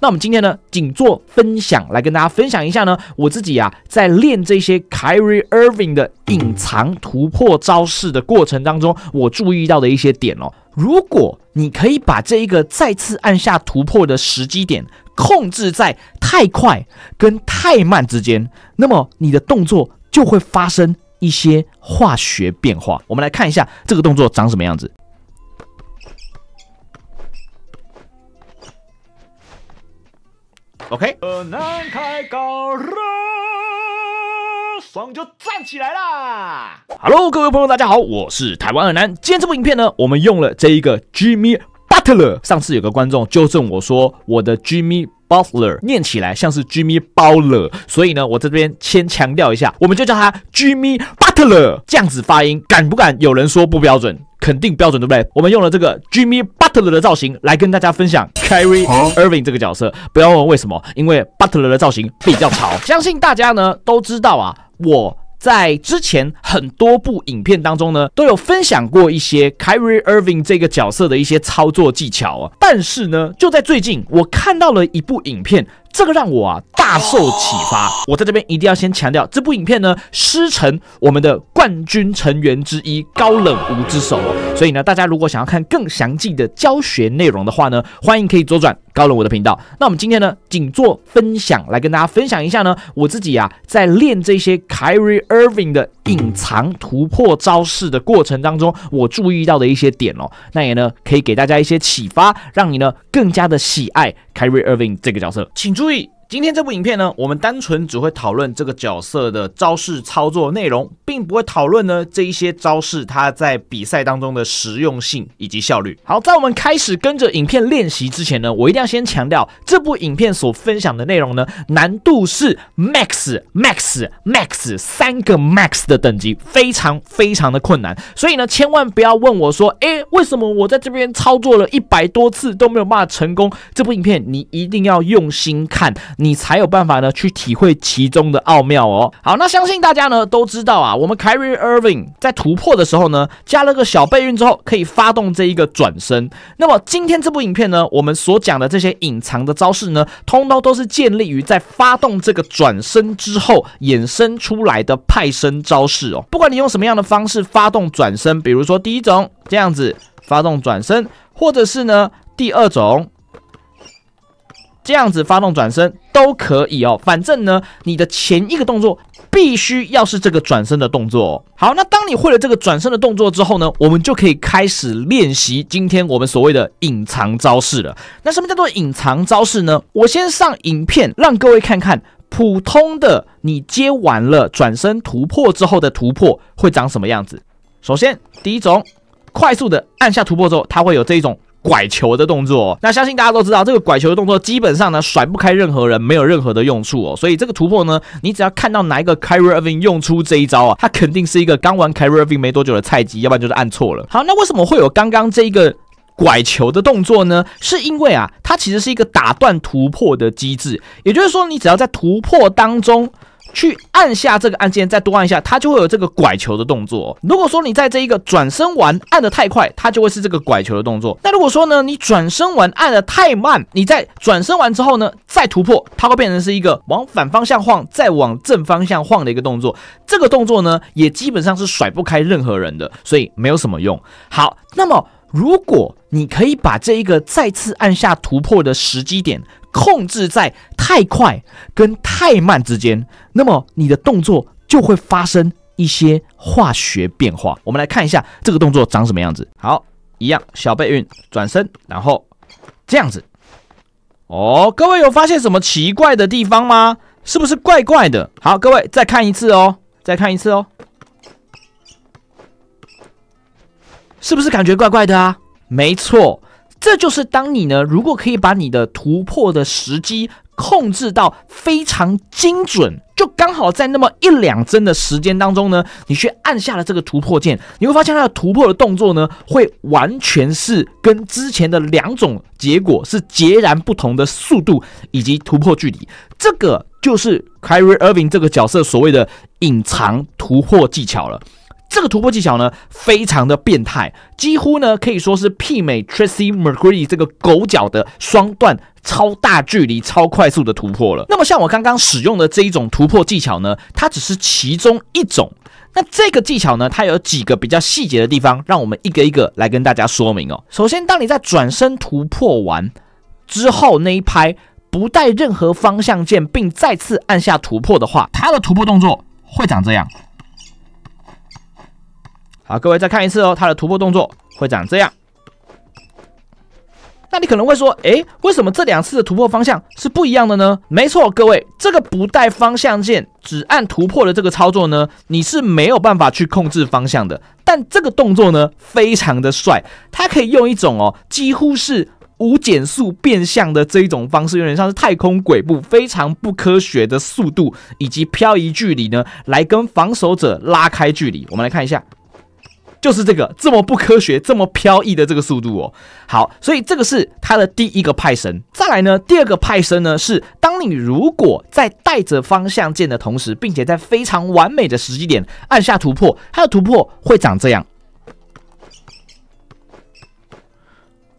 那我们今天呢，仅做分享，来跟大家分享一下呢，我自己在练这些 Kyrie Irving 的隐藏突破招式的过程当中，我注意到的一些点哦。如果你可以把这一个再次按下突破的时机点控制在太快跟太慢之间，那么你的动作就会发生一些化学变化。我们来看一下这个动作长什么样子。OK， 难开高热，爽就站起来啦 ！Hello， 各位朋友，大家好，我是台湾二男。今天这部影片呢，我们用了这一个 Jimmy Butler。上次有个观众纠正我说，我的 Jimmy Butler 念起来像是 Jimmy Butler， 所以呢，我这边先强调一下，我们就叫他 Jimmy Butler， 这样子发音，敢不敢有人说不标准？肯定标准，对不对？我们用了这个 Jimmy Butler 的造型来跟大家分享 Kyrie Irving 这个角色。不要问为什么，因为 Butler 的造型比较潮。相信大家呢都知道我在之前很多部影片当中呢，都有分享过一些 Kyrie Irving 这个角色的一些操作技巧但是呢，就在最近，我看到了一部影片，这个让我大受启发。我在这边一定要先强调，这部影片呢师承我们的冠军成员之一高冷无之手所以呢，大家如果想要看更详细的教学内容的话呢，欢迎可以左转高冷我的频道。那我们今天呢，仅做分享，来跟大家分享一下呢，我自己在练这些 Kyrie Irving 的隐藏突破招式的过程当中，我注意到的一些点那也呢可以给大家一些启发，让你呢更加的喜爱 Kyrie Irving 这个角色。请注意，今天这部影片呢，我们单纯只会讨论这个角色的招式操作内容，并不会讨论呢这一些招式它在比赛当中的实用性以及效率。好，在我们开始跟着影片练习之前呢，我一定要先强调，这部影片所分享的内容呢，难度是 Max 3个 Max 的等级，非常非常的困难。所以呢，千万不要问我说，为什么我在这边操作了100多次都没有办法成功？这部影片你一定要用心看，你才有办法呢去体会其中的奥妙好，那相信大家呢都知道我们 Kyrie Irving 在突破的时候呢，加了个小背运之后，可以发动这一个转身。那么今天这部影片呢，我们所讲的这些隐藏的招式呢，通通都是建立于在发动这个转身之后衍生出来的派生招式不管你用什么样的方式发动转身，比如说第一种这样子发动转身，或者是呢第二种这样子发动转身都可以反正呢，你的前一个动作必须要是这个转身的动作好，那当你会了这个转身的动作之后呢，我们就可以开始练习今天我们所谓的隐藏招式了。那什么叫做隐藏招式呢？我先上影片让各位看看普通的你接完了转身突破之后的突破会长什么样子。首先第一种，快速的按下突破之后，它会有这一种拐球的动作那相信大家都知道，这个拐球的动作基本上呢甩不开任何人，没有任何的用处所以这个突破呢，你只要看到哪一个 Kyrie Irving 用出这一招他肯定是一个刚玩 Kyrie Irving 没多久的菜鸡，要不然就是按错了。好，那为什么会有刚刚这一个拐球的动作呢？是因为它其实是一个打断突破的机制，也就是说，你只要在突破当中去按下这个按键，再多按一下，它就会有这个拐球的动作如果说你在这一个转身完按得太快，它就会是这个拐球的动作。那如果说呢，你转身完按得太慢，你在转身完之后呢，再突破，它会变成是一个往反方向晃，再往正方向晃的一个动作。这个动作呢，也基本上是甩不开任何人的，所以没有什么用。好，那么如果你可以把这一个再次按下突破的时机点控制在太快跟太慢之间，那么你的动作就会发生一些化学变化。我们来看一下这个动作长什么样子。好，一样小背运转身，然后这样子各位有发现什么奇怪的地方吗？是不是怪怪的？好，各位再看一次再看一次是不是感觉怪怪的没错，这就是当你呢，如果可以把你的突破的时机控制到非常精准，就刚好在那么1-2帧的时间当中呢，你去按下了这个突破键，你会发现它的突破的动作呢，会完全是跟之前的2种结果是截然不同的速度以及突破距离。这个就是 Kyrie Irving 这个角色所谓的隐藏突破技巧了。这个突破技巧呢，非常的变态，几乎呢可以说是媲美 Tracy McGrady 这个狗脚的双段超大距离、超快速的突破了。那么像我刚刚使用的这一种突破技巧呢，它只是其中一种。那这个技巧呢，它有几个比较细节的地方，让我们一个一个来跟大家说明哦。首先，当你在转身突破完之后那一拍不带任何方向键，并再次按下突破的话，它的突破动作会长这样。好，各位再看一次哦，它的突破动作会长这样。那你可能会说，为什么这2次的突破方向是不一样的呢？没错，各位，这个不带方向键只按突破的这个操作呢，你是没有办法去控制方向的。但这个动作呢，非常的帅，它可以用一种几乎是无减速变向的这一种方式，有点像是太空轨步，非常不科学的速度以及漂移距离呢，来跟防守者拉开距离。我们来看一下。就是这么不科学、这么飘逸的这个速度哦。好，所以这个是它的第一个派生。再来呢，第二个派生呢是，当你如果在带着方向键的同时，并且在非常完美的时机点按下突破，它的突破会长这样。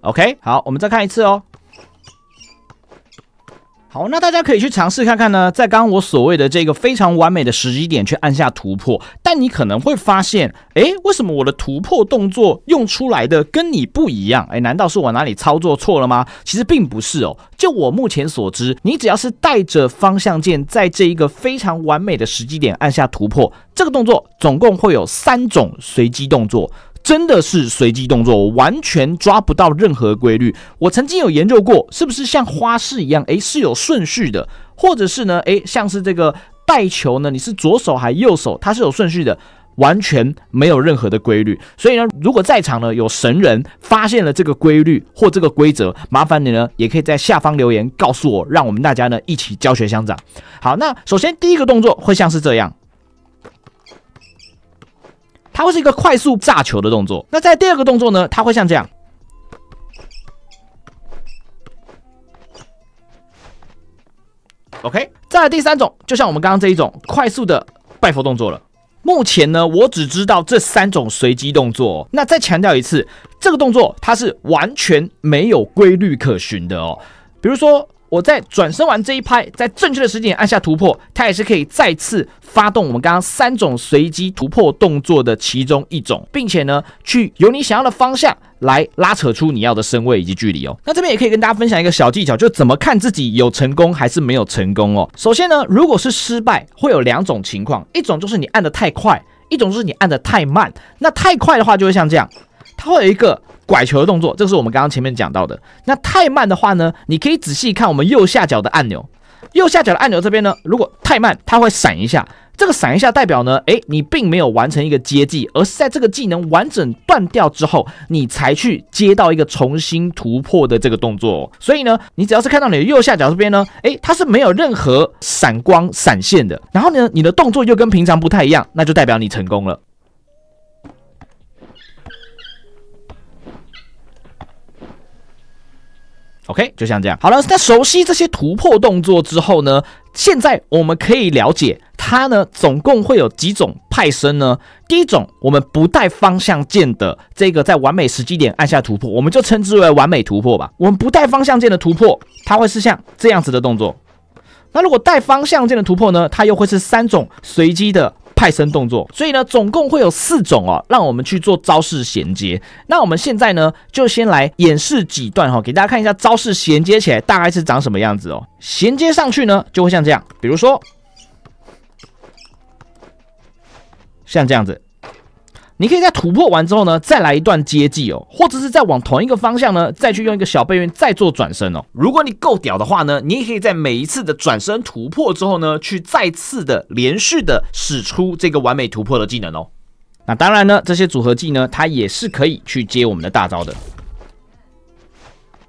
OK， 好，我们再看一次哦。好，那大家可以去尝试看看呢，在刚刚我所谓的这个非常完美的时机点去按下突破，但你可能会发现，为什么我的突破动作用出来的跟你不一样？难道是我哪里操作错了吗？其实并不是哦。就我目前所知，你只要是带着方向键，在这一个非常完美的时机点按下突破，这个动作总共会有3种随机动作。真的是随机动作，我完全抓不到任何规律。我曾经有研究过，是不是像花式一样，是有顺序的，或者是呢，像是这个带球呢，你是左手还右手，它是有顺序的，完全没有任何的规律。所以呢，如果在场呢有神人发现了这个规律或这个规则，麻烦你呢也可以在下方留言告诉我，让我们大家呢一起教学相长。好，那首先第一个动作会像是这样。它会是一个快速炸球的动作。那在第二个动作呢，它会像这样。OK， 再来第3种，就像我们刚刚这一种快速的拜佛动作了。目前呢，我只知道这3种随机动作哦。那再强调一次，这个动作它是完全没有规律可循的哦。比如说，我在转身完这一拍，在正确的时间点按下突破，它也是可以再次发动我们刚刚3种随机突破动作的其中一种，并且呢，去由你想要的方向来拉扯出你要的身位以及距离哦。那这边也可以跟大家分享一个小技巧，就怎么看自己有成功还是没有成功哦。首先呢，如果是失败，会有2种情况，一种就是你按得太快，一种就是你按得太慢。那太快的话就会像这样，它会有一个拐球的动作，这是我们刚刚前面讲到的。那太慢的话呢，你可以仔细看我们右下角的按钮，右下角的按钮这边呢，如果太慢，它会闪一下。这个闪一下代表呢，你并没有完成一个接技，而是在这个技能完整断掉之后，你才去接到一个重新突破的这个动作哦。所以呢，你只要是看到你的右下角这边呢，它是没有任何闪光闪现的，然后呢，你的动作又跟平常不太一样，那就代表你成功了。OK， 就像这样。好了，那熟悉这些突破动作之后呢，现在我们可以了解它呢总共会有几种派生呢？第一种，我们不带方向键的这个在完美时机点按下突破，我们就称之为完美突破吧。我们不带方向键的突破，它会是像这样子的动作。那如果带方向键的突破呢，它又会是3种随机的派生动作，所以呢，总共会有4种哦，让我们去做招式衔接。那我们现在呢，就先来演示几段哈，给大家看一下招式衔接起来大概是长什么样子哦。衔接上去呢，就会像这样，比如说像这样子。你可以在突破完之后呢，再来一段接技哦，或者是再往同一个方向呢，再去用一个小背面再做转身哦。如果你够屌的话呢，你也可以在每一次的转身突破之后呢，去再次的连续的使出这个完美突破的技能哦。那当然呢，这些组合技呢，它也是可以去接我们的大招的。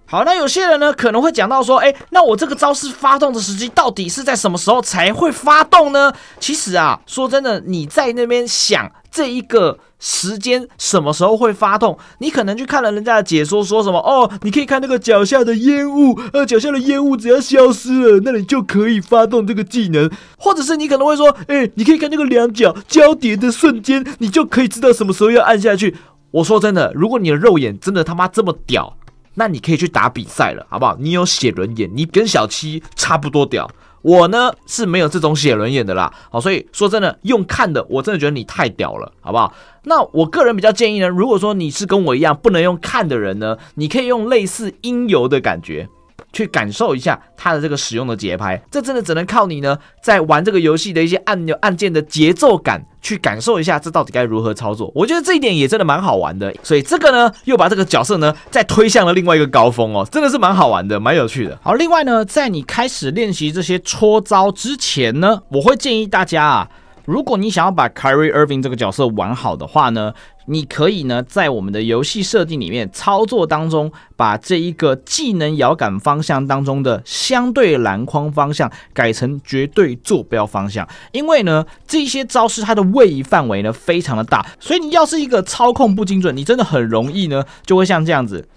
好，那有些人呢可能会讲到说，那我这个招式发动的时机到底是在什么时候才会发动呢？其实啊，说真的，你在那边想这一个时间什么时候会发动，你可能去看了人家的解说，说什么你可以看那个脚下的烟雾，脚下的烟雾只要消失了，那你就可以发动这个技能，或者是你可能会说，你可以看那个两脚交叠的瞬间，你就可以知道什么时候要按下去。我说真的，如果你的肉眼真的他妈这么屌，那你可以去打比赛了，好不好？你有写轮眼，你跟小七差不多屌。我呢是没有这种写轮眼的啦，好，所以说真的用看的，我真的觉得你太屌了，好不好？那我个人比较建议呢，如果说你是跟我一样不能用看的人呢，你可以用类似音游的感觉。去感受一下它的这个使用的节拍，这真的只能靠你呢，在玩这个游戏的一些按键的节奏感，去感受一下这到底该如何操作。我觉得这一点也真的蛮好玩的，所以这个呢，又把这个角色呢，再推向了另外一个高峰哦，真的是蛮好玩的，蛮有趣的。好，另外呢，在你开始练习这些戳招之前呢，我会建议大家啊，如果你想要把 Kyrie Irving 这个角色玩好的话呢，你可以呢，在我们的游戏设定里面操作当中，把这一个技能摇杆方向当中的相对篮筐方向改成绝对坐标方向，因为呢，这些招式它的位移范围呢非常的大，所以你要是一个操控不精准，你真的很容易呢就会像这样子。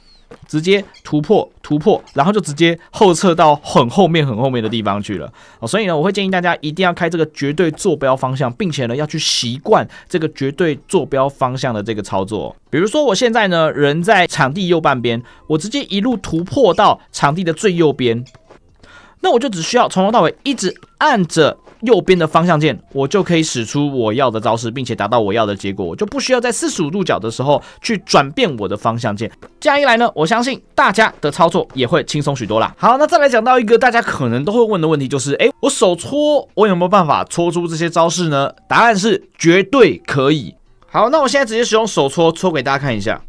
直接突破，然后就直接后撤到很后面的地方去了。所以呢，我会建议大家一定要开这个绝对坐标方向，并且呢要去习惯这个绝对坐标方向的这个操作。比如说我现在呢人在场地右半边，我直接一路突破到场地的最右边，那我就只需要从头到尾一直按着右边的方向键，我就可以使出我要的招式，并且达到我要的结果，我就不需要在45度角的时候去转变我的方向键。这样一来呢，我相信大家的操作也会轻松许多啦。好，那再来讲到一个大家可能都会问的问题，就是我手搓我有没有办法搓出这些招式呢？答案是绝对可以。好，那我现在直接使用手搓给大家看一下。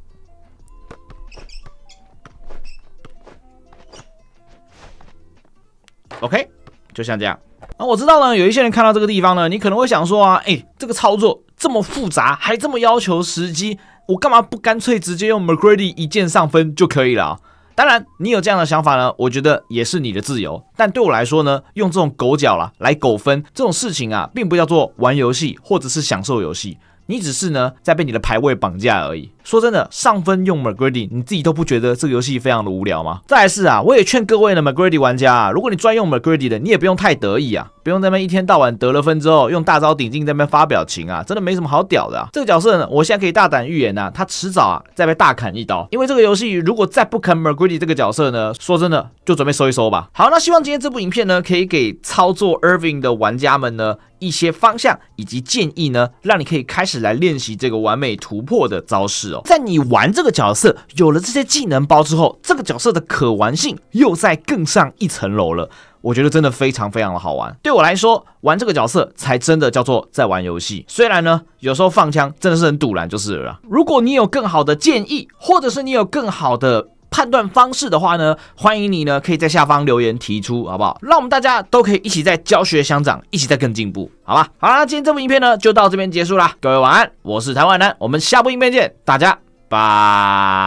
OK， 就像这样。我知道呢，有一些人看到这个地方呢，你可能会想说啊，这个操作这么复杂，还这么要求时机，我干嘛不干脆直接用 McGrady 一键上分就可以了？当然，你有这样的想法呢，我觉得也是你的自由。但对我来说呢，用这种狗脚啦来狗分这种事情啊，并不叫做玩游戏或者是享受游戏，你只是呢在被你的排位绑架而已。说真的，上分用 McGrady， 你自己都不觉得这个游戏非常的无聊吗？再来是啊，我也劝各位的 McGrady 玩家啊，如果你专用 McGrady 的，你也不用太得意啊，不用在那边一天到晚得了分之后用大招顶进在那边发表情啊，真的没什么好屌的啊。这个角色呢，我现在可以大胆预言啊，他迟早啊再被大砍一刀，因为这个游戏如果再不砍 McGrady 这个角色呢，说真的就准备收一收吧。好，那希望今天这部影片呢，可以给操作 Irving 的玩家们呢一些方向以及建议呢，让你可以开始来练习这个完美突破的招式哦。在你玩这个角色有了这些技能包之后，这个角色的可玩性又再更上一层楼了。我觉得真的非常非常的好玩。对我来说，玩这个角色才真的叫做在玩游戏。虽然呢，有时候放枪真的是很堵然就是了啦。如果你有更好的建议，或者是你有更好的判断方式的话呢，欢迎你呢可以在下方留言提出，好不好？让我们大家都可以一起在教学相长，一起在更进步，好吧？好啦，今天这部影片呢就到这边结束啦，各位晚安，我是台湾男，我们下部影片见，大家拜。